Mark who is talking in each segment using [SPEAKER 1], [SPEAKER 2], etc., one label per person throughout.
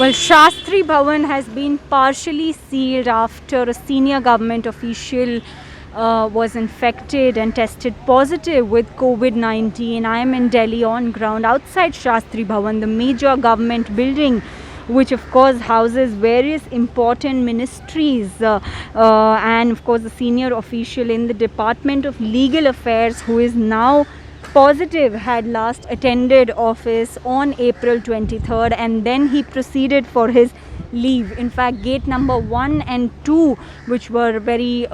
[SPEAKER 1] Well, Shastri Bhavan has been partially sealed after a senior government official was infected and tested positive with COVID-19. I am in Delhi on ground outside Shastri Bhavan, the major government building, which of course houses various important ministries and of course the senior official in the Department of Legal Affairs, who is now positive, had last attended office on April 23rd, and then he proceeded for his leave. In fact, gate number 1 and 2, which were very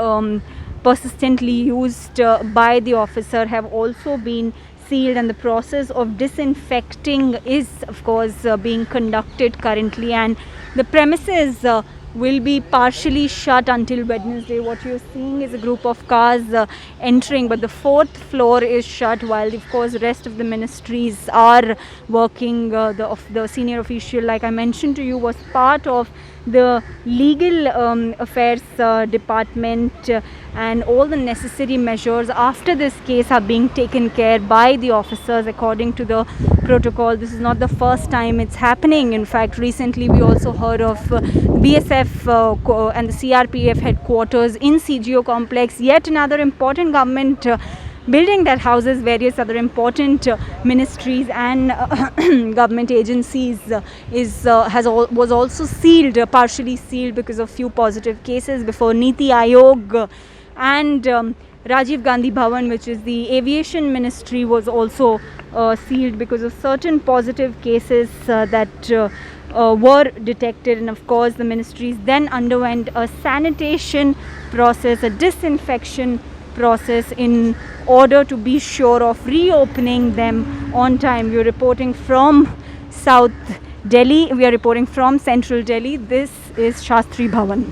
[SPEAKER 1] persistently used by the officer, have also been sealed, and the process of disinfecting is of course being conducted currently, and the premises will be partially shut until Wednesday. What you're seeing is a group of cars entering, but the 4th floor is shut, while of course the rest of the ministries are working. The senior official, like I mentioned to you, was part of the legal affairs department, and all the necessary measures after this case are being taken care by the officers according to the protocol. This is not the first time it's happening. In fact, recently we also heard of BSF and the CRPF headquarters in CGO complex, yet another important government building that houses various other important ministries and government agencies was also sealed, partially sealed, because of few positive cases before Niti Aayog. And Rajiv Gandhi Bhavan, which is the aviation ministry, was also sealed because of certain positive cases that were detected. And of course the ministries then underwent a sanitation process, a disinfection process, in order to be sure of reopening them on time. We are reporting from South Delhi. We are reporting from Central Delhi. This is Shastri Bhavan.